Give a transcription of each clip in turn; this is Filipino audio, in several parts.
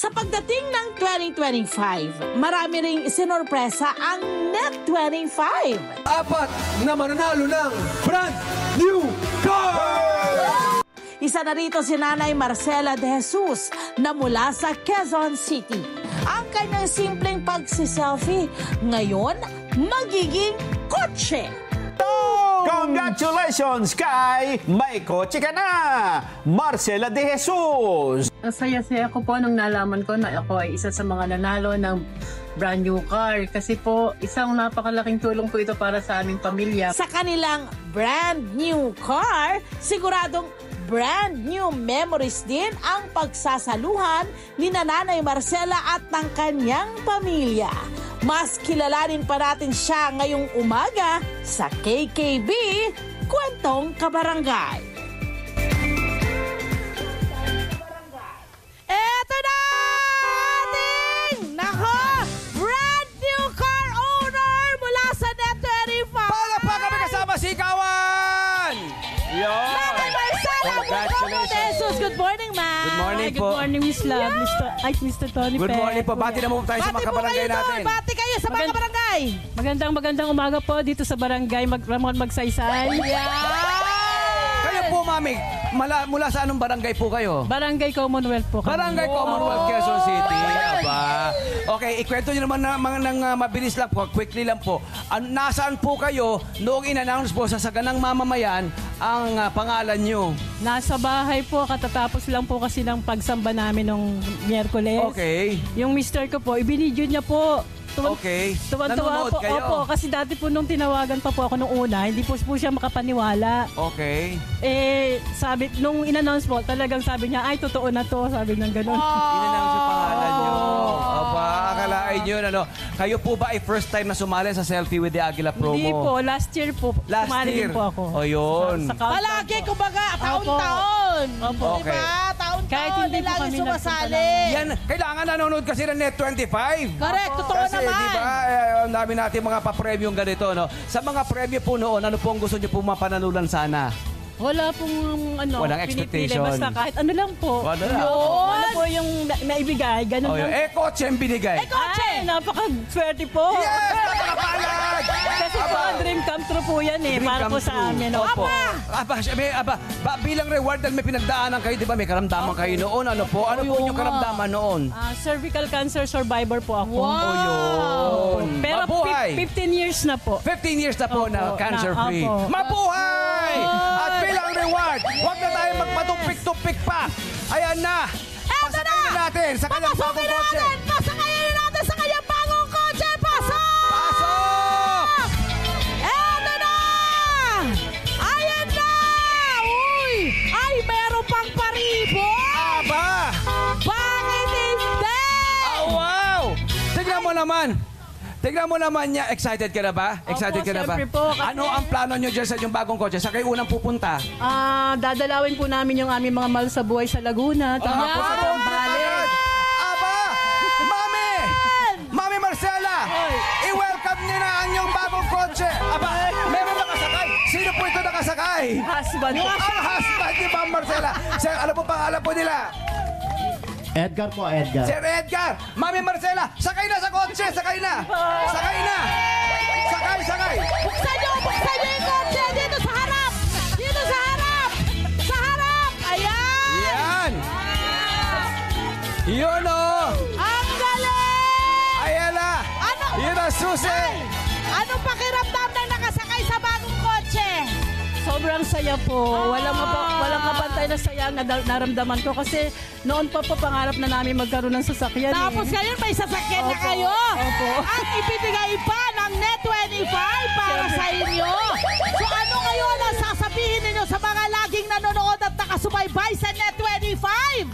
Sa pagdating ng 2025, marami ring sinorpresa ang Net25. Apat na mananalo ng brand new car! Isa na rito si Nanay Marcela de Jesus na mula sa Quezon City. Ang kanyang simpleng pagsiselfie, ngayon magiging kotse. Congratulations kay May Kotse Ka Na, Marcela de Jesus! Saya-saya ko po nung nalaman ko na ako ay isa sa mga nanalo ng brand new car. Kasi po, isang napakalaking tulong po ito para sa aming pamilya. Sa kanilang brand new car, siguradong brand new memories din ang pagsasaluhan ni Nanay Marcela at ng kanyang pamilya. Mas kilalanin pa natin siya ngayong umaga sa KKB Kwentong Kabarangay. Eto na ating brand new car owner mula sa Net25. Palakpak kami kasama si Kawan! Nanay Marcela, congratulations. Good morning, ma'am. Good morning po. Good morning, Miss Love. Mr. Tony Good morning po. Bati na mo tayo sa mga kabarangay natin. Bati kayo sa mga barangay. Magandang umaga po dito sa barangay Ramon Magsaysay. Kayo po, mami, mula sa anong barangay po kayo? Barangay Commonwealth po kami. Barangay Commonwealth, Quezon City. Aba. Okay, ikwento nyo naman ng mabilis lang po, quickly lang po. Nasaan po kayo noong in-announce po sa saganang mamamayan ang pangalan nyo? Nasa bahay po, katatapos lang po kasi ng pagsamba namin nung Miyerkules. Okay. Yung mister ko po, ibinidyo niya po. Okay. Tuwan-tuwa Nanonood po. kayo? Opo, kasi dati po nung tinawagan pa po ako nung una, hindi po siya makapaniwala. Okay. Sabi, nung in-announce po, talagang sabi niya, ay, totoo na to. Sabi niya gano'n. In-announce yung pangalan nyo. Aba, akalain nyo, ano. Kayo po ba ay first time na sumali sa Selfie with the Aguila promo? Hindi po, last year po. Last sumali year? din po ako. O, yun. Sa countdown Palagi, po. kumbaga, taon-taon. Opo. Okay. Diba? Kahit Taon-taon, hindi po lagi kami sumasali. Yan, kailangan nanonood kasi ng Net25. Correct, totoo Kasi, naman. di ba, ang dami natin mga pa-premyo ganito, no? Sa mga premyo po noon, ano po ang gusto nyo po mapanalunan sana? Wala pong Walang pinipili. expectation. Basta kahit ano lang po. Ano lang? Ano po yung naibigay, ganun Oh, lang. kotse ang binigay. Ay, napaka-swerte po. Yes! Napakapalag! Kasi po, dream come true po yan eh. Dream Para come po sa true. amin. Opo. Bilang reward dahil may pinagdaanan kayo, di ba? May karamdaman kayo noon. Ano po? Ano po yung karamdaman noon? Cervical cancer survivor po ako. Wow! Oh, yun. Pero Mabuhay! 15 years na po. 15 years na po na Opo, cancer-free. opo. Mabuhay! At bilang reward, huwag na tayo magpatumpik-tumpik pa. Ayan na! Pasakayin na natin sa kanyang bagong kotse. Pasakayin natin sa kanyang bagong kotse. Pasok! Pasok! Eto na! Ayan na! Uy! Ay, meron pang paribo! Aba! Bakit hindi? Oh, wow! Tignan mo naman niya. Excited ka na ba? Excited Opo, ka na ba? syempre po, kasi- Ano ang plano niyo dyan sa inyong bagong kotse? Sa kayo unang pupunta? Dadalawin po namin yung aming mga mahal sa buhay sa Laguna. Tama po sa buong balik. Aba! Mami! Mami Marcela! I-welcome niyo na ang inyong bagong kotse. Aba, meron nakasakay. Sino po ito nakasakay? Husband po. Ang husband ni Ma'am Marcela. Sir, ano po pangalan po nila? Edgar po, Edgar. Sir Edgar! Mami Marcela! Sakay na sa kotse! Sakay na! Sakay na! Sakay! Buksan niyo yung kotse dito sa harap! Dito sa harap! Sa harap! Ayan! Yan! Yun o! Ang galing! Ayan na! Ano? Yun ang susi! Anong pakiramdam na nakasakay sa bagong kotse? Sobrang saya po. Walang kapantay na saya na naramdaman ko kasi noon pa po pangarap na namin magkaroon ng sasakyan. Tapos ngayon may sasakyan na Opo. kayo. Opo. At ibibigay pa ng Net25 para sa inyo. So ano ngayon ang sasabihin ninyo sa mga laging nanonood at nakasubaybay sa Net25?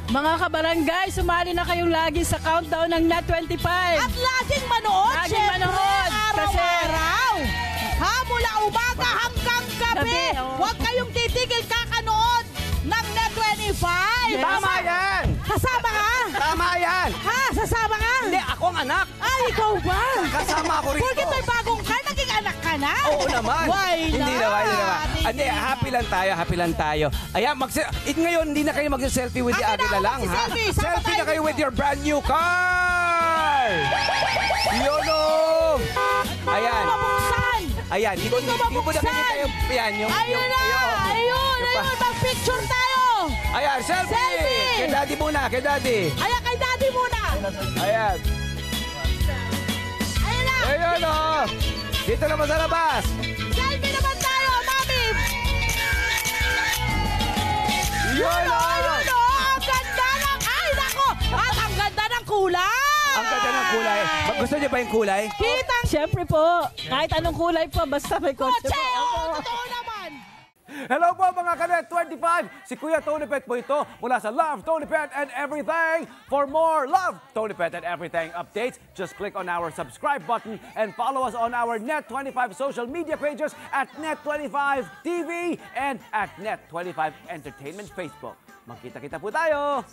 Mga kabarangay, sumali na kayong lagi sa countdown ng Net25. At laging manood, Laging syempre, manood, araw-araw. Ha, mula umaga hanggang gabi. Gabi, oh. Huwag kayong titigil kakanood ng Net25. Yes. Tama yan! Kasama ka? Tama yan! Ha? Sasama ka? Hindi, ako ang anak! Ay, ikaw ba? Kasama ako rito! Porkit may bagong car, naging Mag-anak ka na? Oo naman. Why Hindi not? naman. Hindi, happy lang tayo. Ayan, ngayon, hindi na kayo mag-selfie with the Akin na Agila ako lang, ha? mag-selfie. Sama Selfie tayo na kayo dito. with your brand new car! Yun o! Ayan. Mabuksan! Ayan, Hindi ko mabuksan. tayo. Ayan, Ayun na! Ayun! Mag-picture tayo! Ayan, selfie! Selfie! Kay daddy muna, kay daddy. Ayan, kay daddy muna! Ayan. Ayun na! Ayun o! Dito naman sa labas. Selfie naman tayo, mami! Yun o! Ayun o! Ang ganda ng... Ay, nako! At ang ganda ng kulay! Ang ganda ng kulay. Gusto niyo ba yung kulay? Kitang Siyempre po, kahit anong kulay po, basta may kotse kotse! po. Oo, totoo naman! Hello po mga Kanet 25! Si Kuya Tony Pet po ito mula sa Love, Tony Pet and Everything. For more Love, Tony Pet and Everything updates, just click on our subscribe button and follow us on our Net25 social media pages at Net25 TV and at Net25 Entertainment Facebook. Magkita-kita po tayo!